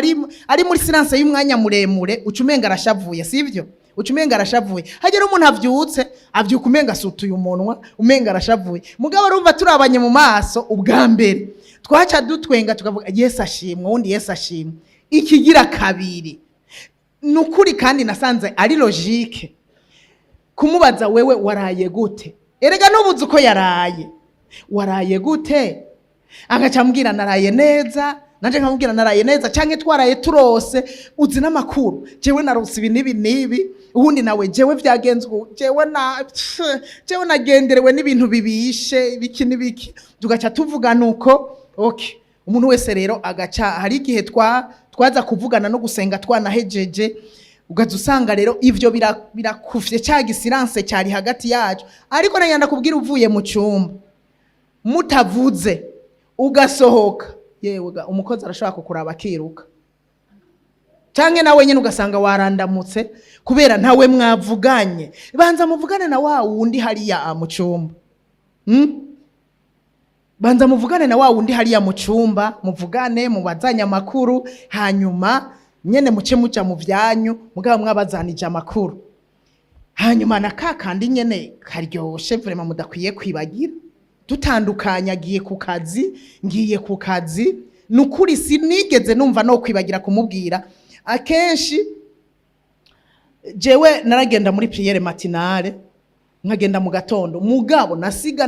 ari muri silence y'umwanya muremure ucumenga arashavuye sivyo ucumenga arashavuye hagera umuntu avyutse avyuka umenga asutuye umunwa umenga arashavuye mugabo urumva turabanye mu maso ubwa mbere twaca dutwenga tukavuga Yesu ashimwe undi Yesu ashimwe ikigira kabiri nukuri kandi nasanze ari logique kumubaza wewe waraye gute erega nubuze uko waraye gute agacambwira naraye neza nanje nkamubwira naraye neza canke twaraye turose uzi n'amakuru jewe narose ibi nibi ubundi nawe jewe vyagenzwe jewe nagenderewe n'ibintu bibishe biki nibiki tugaca tuvuga nuko okay umuntu wese rero agaca hari igihe twaza kuvugana no gusenga twanahejeje ugaza usanga rero ivyo birakufye cya gisirance cyari hagati yacu ariko nanyanda kubwira uvuye mu cyumba mutavuze ugasohoka yewe umukozi arashobora kukuraba akiruka canke nawe nyene ugasanga warandamutse kubera ntawe mwavuganye banza muvugane na wa wundi hariya mu cyumba banza muvugane na wa wundi hariya mu cyumba muvugane mubazanya amakuru hanyuma nyene muce muca mu vyanyu mugabo mwabazanije amakuru hanyuma na kakandi nyene karyoshe vraiment mudakwiye kwibagira dutandukanya agiye ku kazi ngiye ku kazi nukuri sinigeze numva no kwibagira kumubwira akenshi jewe naragenda muri prière matinale nkagenda mu gatondo mugabo nasiga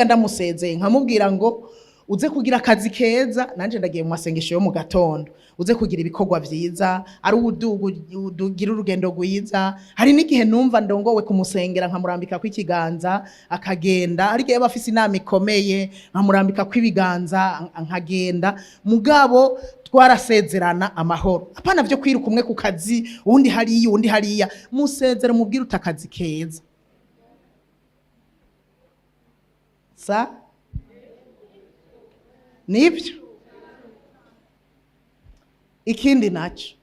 ndamusezeye nkamubwira ngo uze kugira akazi keza nanje ndagiye mu masengesho yo mu gatondo uze kugira ibikorwa vyiza ari udugira urugendo rwiza hari n'igihe numva ndongowe kumusengera nkamurambika kw'ikiganza akagenda hari igihe bafise inama ikomeye nkamurambika kw'ibiganza nkagenda mugabo twarasezerana amahoro apana vyo kwiruka umwe ku kazi undi hariya musezera mubwira utakazi keza sa nibyo ikindi naco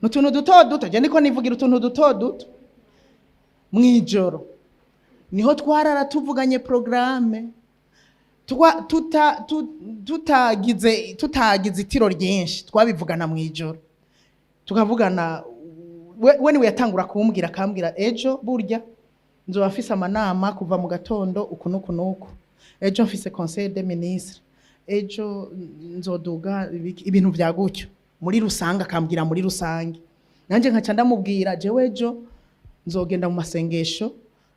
nutuntu duto je niko nivugira utuntu duto mwijoro niho twarara tuvuganye programme tutagize itiro ryinshi twabivugana mwijoro tukavugana we niwe yatangura kumbwira akambwira ejo burya nzo bafise amanama kuva mu gatondo ukunuku ejo mfise conseil des ministres ejo nzoduga ibintu vya gutyo muri rusanga akambwira muri rusange nanje nkaca ndamubwira jewe ejo nzogenda mu masengesho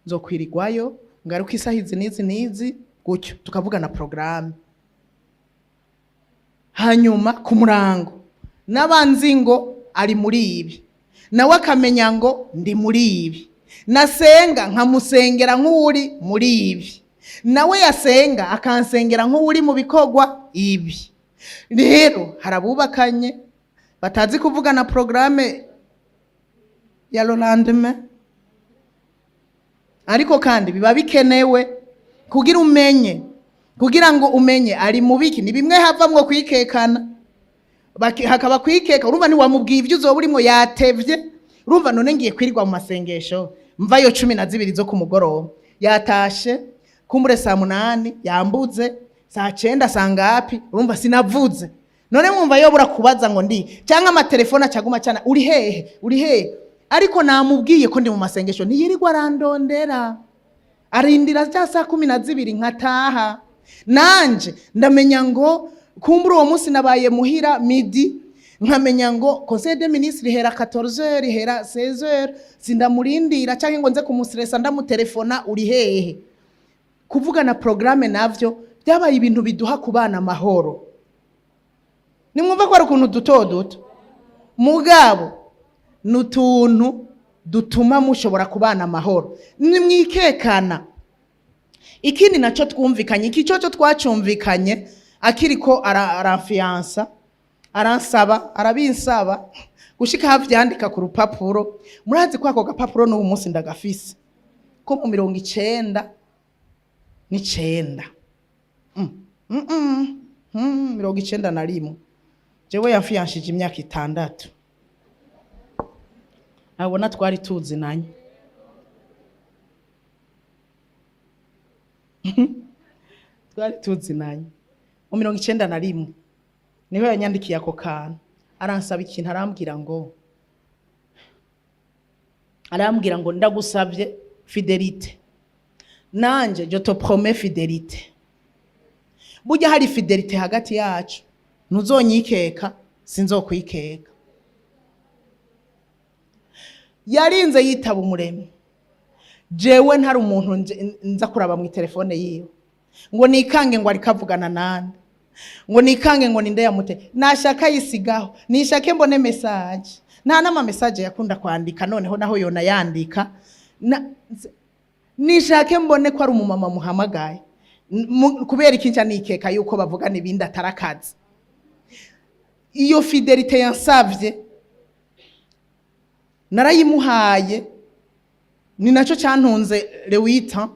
nzokwirirwayo ngaruka isahizi nizi gutyo tukavugana programme hanyuma ku murango nabanzi ngo ari muri ibi nawe akamenya ngo ndi muri ibi nasenga nkamusengera nk'uri muri ibi nawe yasenga akansengera nk'uri mu bikorwa ibi rero harabubakanye batazi kuvugana programme ya lendemain, ariko kandi biba bikenewe kugira ngo umenye ari mubiki. Ni bimwe havamwo kwikekana, hakaba kwikeka. Urumva ni wamubwiye ivyo uzoba urimo yatevye, urumva none ngiye kwirirwa mu masengesho mvayo 12 zo kumugoroba, yatashe kumbure saa 8 yambuze saa 9 sangapi, urumva sinavuze. None mwumva yo burakubaza ngo ndi cyangwa amatelefone acaguma cyane uri hehe, ariko namubwiye ko ndi mu masengesho ntiyirirwa arandondera, arindira cya saa 12 nkataha. Nanje ndamenya ngo kumbura uwo munsi nabaye muhira midi, nkamenya ngo conseil des ministres hera 14h hera 16h, sindamurindira cyangwa ngo nze kumustressa ndamutelefona uri hehe. Kuvugana programme navyo byabaye ibintu biduha kubana amahoro. Nimwumva ko ari ukuntu duto mugabo n'utuntu dutuma mushobora kubana amahoro. Nimwikekana. Ikindi naco twumvikanye, iki cyo twacumvikanye akiriko aranfiansa, aransaba, arabinsaba gushika hafi yandika ku rupapuro. Murazi ko ako gapapuro no umunsi ndagafise ko mu 99 91 jewe yafianshije imyaka 6. abona twari tuzinanye. Twari tuzinanye mu 91 niho yanyandikiye ako kantu, aransaba ikintu, arambwira ngo ndagusabye fidelite, nanje je te promets fidelite. Burya hari fidelite hagati yacu, ntuzonyikeka sinzokwikeka. Yarinze yitaba umuremyi, jewe ntari umuntu nza kuraba mu telefone yiwe ngo nikange ngo arikavugana nande, ngo nikange ngo ninde yamute, nashaka yisigaho, nishake mbone message. Nta nama message yakunda kwandika, noneho naho yona yandika, nishake mbone ko ari umumama muhamagaye, kubera ikinca nikeka yuko bavugana ibindi atarakazi. Iyo fidelite yansavye narayimuhaye, ni naco cyantunze lewita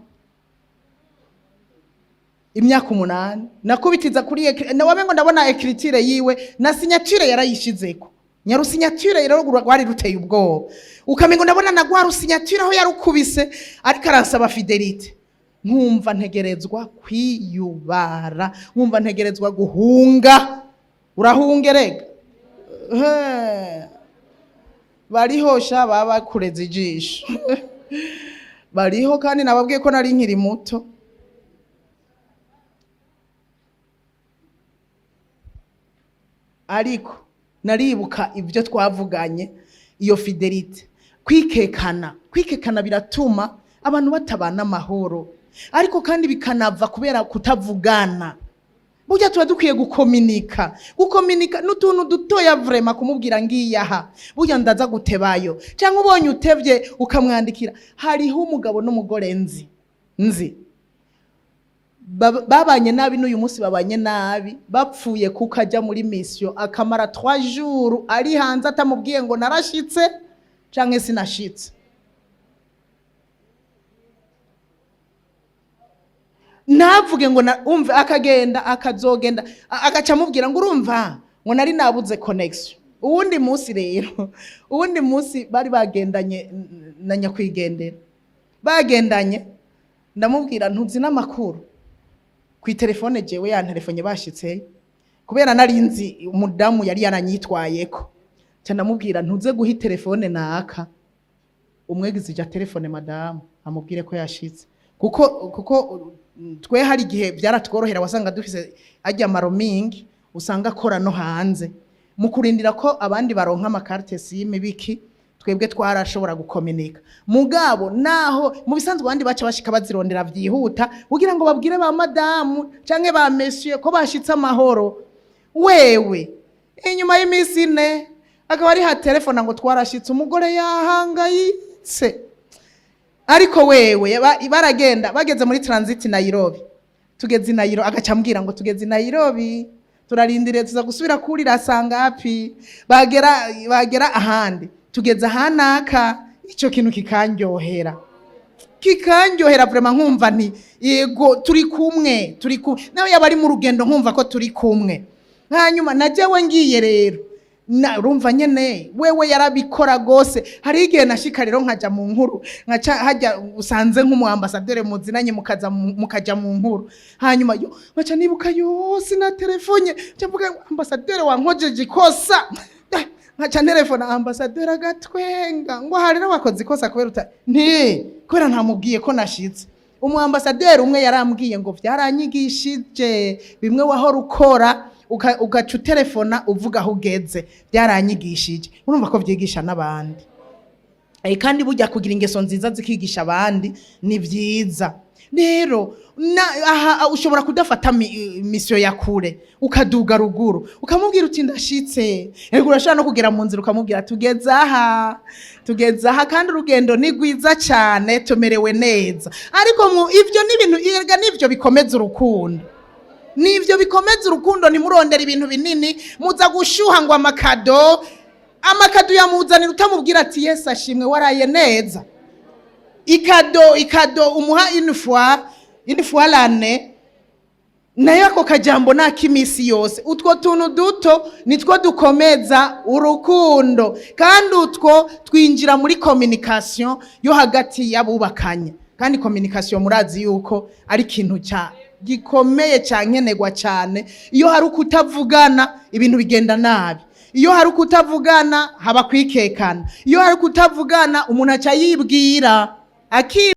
imyaka 8. Nakubitiza kuri nawe ngo ndabona écriture yiwe na signature yarayishizeko. Nyaru signature rero rwari ruteye ubwoba, ukamengo ndabona nagwaru signature aho yarukubise, ariko aransaba fidelite. Nkumva ntegerezwa kwiyubara, nkumva ntegerezwa guhunga. Urahungerega bariho sha baba kureza ijisho bariho, kandi nababwiye ko nari nkiri muto. Ariko naribuka ibyo twavuganye, iyo fidelite. Kwikekana biratuma abantu batabana amahoro, ariko kandi bikanava kubera kutavugana. Burya tuba dukwiye gukominika n'utuntu dutoya vraiment, kumubwira ngiyaha burya ndaza gutebayo, cyangwa ubonye utevye ukamwandikira. Hariho umugabo n'umugore nzi babanye nabi, n'uyu munsi babanye nabi, bapfuye kuko ajya muri mission akamara 3 jours ari hanze atamubwiye ngo narashitse canke sinashitse. Navuge ngo umve, akagenda akazogenda agaca mubwira ngo urumva ngo nari nabuze connection. Uwundi munsi bari bagendanye na nyakwigendera, bagendanye ndamubwira ntuzi n'amakuru ku telefone, jewe ya telefone bashitse kubera nari nzi umudamu yari yaranyitwayeko. Cyane ndamubwira ntuze guhi telefone naka, umwegize ja telefone madamu amubwire ko yashitse, kuko twe hari gihe byaratworohera, wasanga dufise ajya roaming, usanga akora no hanze, mu kurindira ko abandi baronka amakarte SIM biki, twebwe twarashobora gukominika. Mugabo naho mu bisanzwe abandi baca bashika bazirondera vyihuta kugira ngo babwire ba madamu canke ba monsieur ko bashitse amahoro. Wewe inyuma y'imisi 4 akaba ari ha telefone ngo twarashitse, umugore yahangayitse. Ariko wewe baragenda bageze muri transit Nairobi, tugeze Nairobi, agacambwira ngo tugeze Nairobi turarindiriye tuza gusubira kurira sangapi, bagera ahandi tugeze ahanaka, icyo kintu kikanyohera vraiment, nkumva nti yego turi kumwe nawe yaba ari mu rugendo nkumva ko turi kumwe. Hanyuma najewe ngiye rero urumva nyene wewe yarabikora gose. Hari igihe nashika rero nkaja mu nkuru, nkaca hajya usanze nk'umuambasaderi muzinanye mukaja mu nkuru, hanyuma yo nkaca nibuka yose na telefone mvuga ambasaderi wankojeje ikosa, nkaca telefone ambasaderi agatwenga ngo hari n'abakoze ikosa kubera kubera ntamubwiye ko nashitse. Umuambasaderi umwe yarambwiye ngo byaranyigishije bimwe wahora ukora ugaca telefona uvuga aho ugeze, byaranyigishije. Urumva ko byigisha n'abandi, kandi burya kugira ingeso nziza zikigisha abandi ni byiza. Rero aha ushobora kudafata misiyo ya kure ukaduga ruguru ukamubwira uti ndashitse, ego urashobora no kugera mu nzira ukamubwira tugeze aha kandi urugendo ni rwiza cyane tumerewe neza. Ariko ivyo n'ibintu nivyo bikomeza urukundo, nivyo bikomeza urukundo. Nimurondera ibintu binini muza gushuha ngo amakado yamuzanira utamubwira ati Yesu ashimwe waraye neza. Ikado umuha une fois l'année, nayo ako kajambo n'akimisi yose. Utwo tuntu duto nitwo dukomeza urukundo, kandi utwo twinjira muri communication yo hagati y'abubakanye. Kandi communication murazi yuko ari ikintu gikomeye cyankenerwa cyane. Iyo hari ukutavugana ibintu bigenda nabi, iyo hari ukutavugana haba kwikekana, iyo hari ukutavugana umuntu aca yibwira